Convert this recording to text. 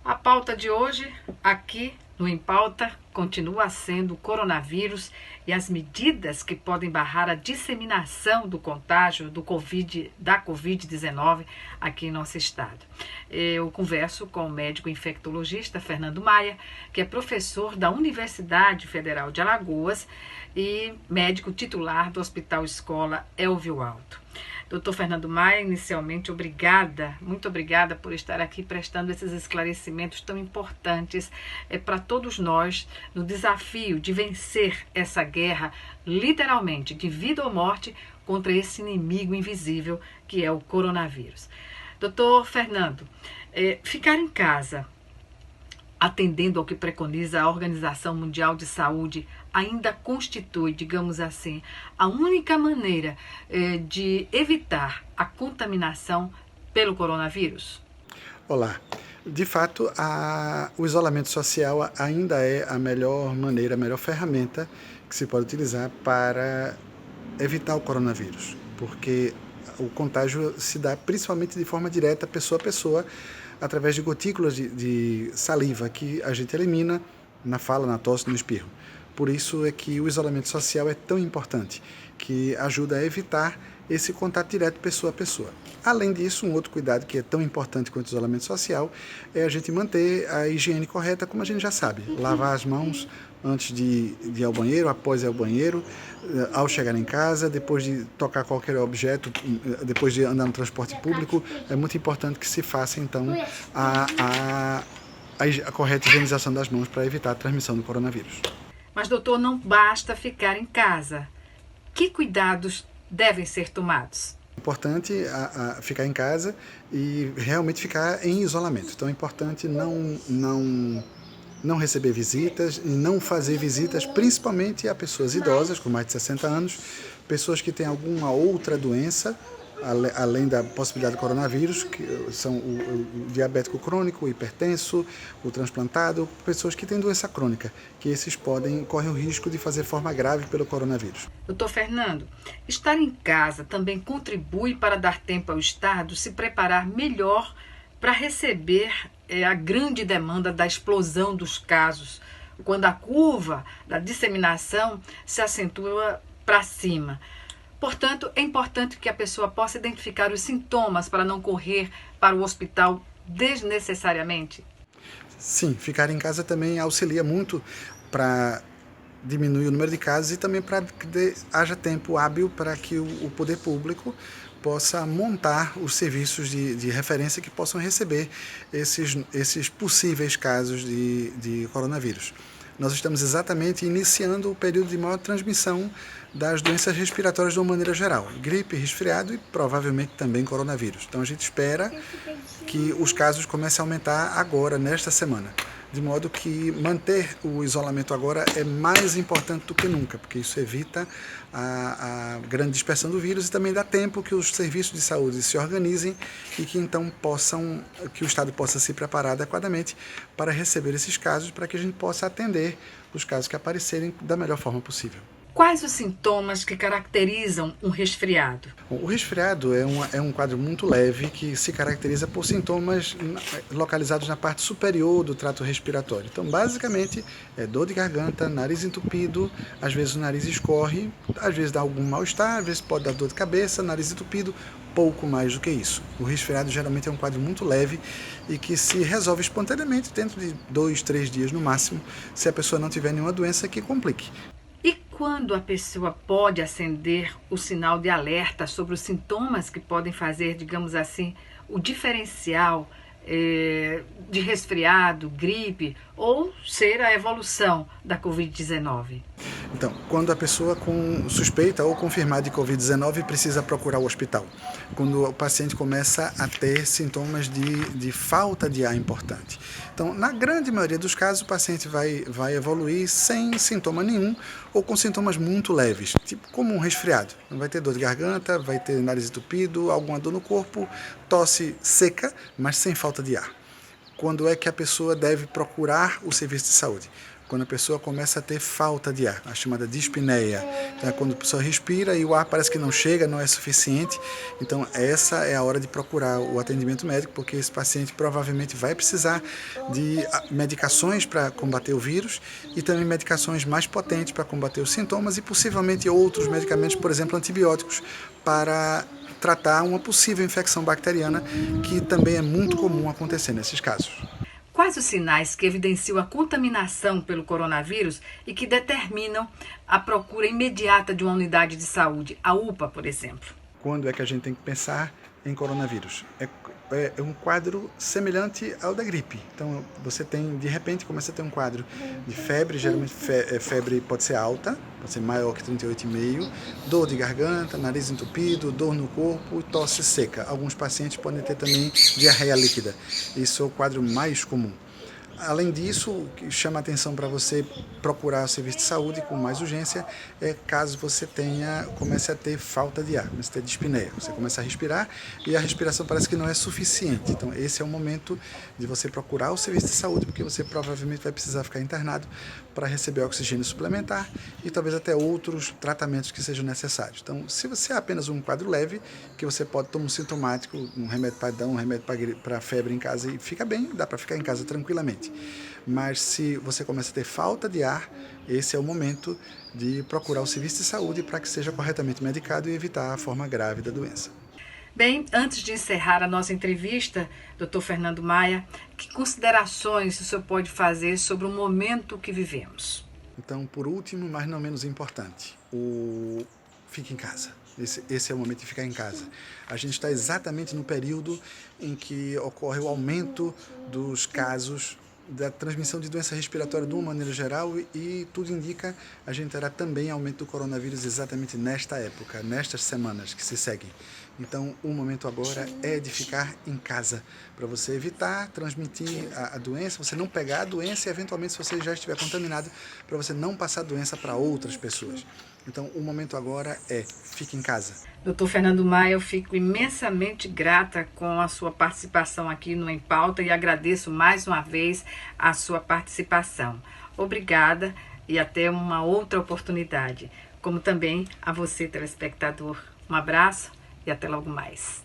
A pauta de hoje, aqui no Em Pauta, continua sendo o coronavírus e as medidas que podem barrar a disseminação do contágio da Covid-19 aqui em nosso estado. Eu converso com o médico infectologista Fernando Maia, que é professor da Universidade Federal de Alagoas e médico titular do Hospital Escola Elvio Alto. Doutor Fernando Maia, inicialmente, muito obrigada por estar aqui prestando esses esclarecimentos tão importantes para todos nós no desafio de vencer essa guerra, literalmente, de vida ou morte, contra esse inimigo invisível que é o coronavírus. Doutor Fernando, ficar em casa, atendendo ao que preconiza a Organização Mundial de Saúde, ainda constitui, digamos assim, a única maneira de evitar a contaminação pelo coronavírus? Olá. De fato, o isolamento social ainda é a melhor maneira, a melhor ferramenta que se pode utilizar para evitar o coronavírus, porque o contágio se dá principalmente de forma direta, pessoa a pessoa, através de gotículas de saliva que a gente elimina na fala, na tosse, no espirro. Por isso é que o isolamento social é tão importante, que ajuda a evitar esse contato direto pessoa a pessoa. Além disso, um outro cuidado que é tão importante quanto o isolamento social é a gente manter a higiene correta, como a gente já sabe. Lavar as mãos antes de ir ao banheiro, após ir ao banheiro, ao chegar em casa, depois de tocar qualquer objeto, depois de andar no transporte público. É muito importante que se faça, então, a correta higienização das mãos para evitar a transmissão do coronavírus. Mas, doutor, não basta ficar em casa. Que cuidados devem ser tomados? É importante ficar em casa e realmente ficar em isolamento. Então é importante não receber visitas e não fazer visitas, principalmente a pessoas idosas com mais de 60 anos, pessoas que têm alguma outra doença, além da possibilidade do coronavírus, que são o diabético crônico, o hipertenso, o transplantado, pessoas que têm doença crônica, que esses correm o risco de fazer forma grave pelo coronavírus. Doutor Fernando, estar em casa também contribui para dar tempo ao Estado se preparar melhor para receber a grande demanda da explosão dos casos, quando a curva da disseminação se acentua para cima. Portanto, é importante que a pessoa possa identificar os sintomas para não correr para o hospital desnecessariamente? Sim, ficar em casa também auxilia muito para diminuir o número de casos e também para que haja tempo hábil para que o poder público possa montar os serviços de referência que possam receber esses possíveis casos de coronavírus. Nós estamos exatamente iniciando o período de maior transmissão das doenças respiratórias de uma maneira geral, gripe, resfriado e provavelmente também coronavírus. Então a gente espera que os casos comecem a aumentar agora, nesta semana, de modo que manter o isolamento agora é mais importante do que nunca, porque isso evita a grande dispersão do vírus e também dá tempo que os serviços de saúde se organizem e que então que o Estado possa se preparar adequadamente para receber esses casos, para que a gente possa atender os casos que aparecerem da melhor forma possível. Quais os sintomas que caracterizam um resfriado? O resfriado é um quadro muito leve que se caracteriza por sintomas localizados na parte superior do trato respiratório. Então, basicamente, é dor de garganta, nariz entupido, às vezes o nariz escorre, às vezes dá algum mal-estar, às vezes pode dar dor de cabeça, nariz entupido, pouco mais do que isso. O resfriado geralmente é um quadro muito leve e que se resolve espontaneamente dentro de 2, 3 dias no máximo, se a pessoa não tiver nenhuma doença que complique. E quando a pessoa pode acender o sinal de alerta sobre os sintomas que podem fazer, digamos assim, o diferencial de resfriado, gripe ou ser a evolução da Covid-19? Então, quando a pessoa com suspeita ou confirmada de Covid-19 precisa procurar o hospital. Quando o paciente começa a ter sintomas de falta de ar importante. Então, na grande maioria dos casos, o paciente vai evoluir sem sintoma nenhum ou com sintomas muito leves, tipo como um resfriado. Vai ter dor de garganta, vai ter nariz entupido, alguma dor no corpo, tosse seca, mas sem falta de ar. Quando é que a pessoa deve procurar o serviço de saúde? quando a pessoa começa a ter falta de ar, a chamada dispneia. Então, é quando a pessoa respira e o ar parece que não chega, não é suficiente. Então, essa é a hora de procurar o atendimento médico, porque esse paciente provavelmente vai precisar de medicações para combater o vírus e também medicações mais potentes para combater os sintomas e possivelmente outros medicamentos, por exemplo, antibióticos, para tratar uma possível infecção bacteriana, que também é muito comum acontecer nesses casos. Quais os sinais que evidenciam a contaminação pelo coronavírus e que determinam a procura imediata de uma unidade de saúde, a UPA, por exemplo? Quando é que a gente tem que pensar em coronavírus? É um quadro semelhante ao da gripe. Então, você tem, de repente, começa a ter um quadro de febre, geralmente febre pode ser alta, pode ser maior que 38,5, dor de garganta, nariz entupido, dor no corpo e tosse seca. Alguns pacientes podem ter também diarreia líquida. Isso é o quadro mais comum. Além disso, o que chama a atenção para você procurar o serviço de saúde com mais urgência é caso você comece a ter falta de ar, comece a ter dispneia. Você começa a respirar e a respiração parece que não é suficiente. Então, esse é o momento de você procurar o serviço de saúde, porque você provavelmente vai precisar ficar internado para receber oxigênio suplementar e talvez até outros tratamentos que sejam necessários. Então, se você é apenas um quadro leve, que você pode tomar um sintomático, um remédio para dar, um remédio para febre em casa e fica bem, dá para ficar em casa tranquilamente. Mas se você começa a ter falta de ar, esse é o momento de procurar o serviço de saúde para que seja corretamente medicado e evitar a forma grave da doença. Bem, antes de encerrar a nossa entrevista, Dr. Fernando Maia, que considerações o senhor pode fazer sobre o momento que vivemos? Então, por último, mas não menos importante, fique em casa. Esse é o momento de ficar em casa. A gente está exatamente no período em que ocorre o aumento dos casos da transmissão de doença respiratória de uma maneira geral e tudo indica a gente terá também aumento do coronavírus exatamente nesta época, nestas semanas que se seguem. Então, o momento agora é de ficar em casa, para você evitar transmitir a doença, você não pegar a doença e, eventualmente, se você já estiver contaminado, para você não passar a doença para outras pessoas. Então, o momento agora é fique em casa. Dr. Fernando Maia, eu fico imensamente grata com a sua participação aqui no Em Pauta e agradeço mais uma vez a sua participação. Obrigada e até uma outra oportunidade. Como também a você, telespectador. Um abraço e até logo mais.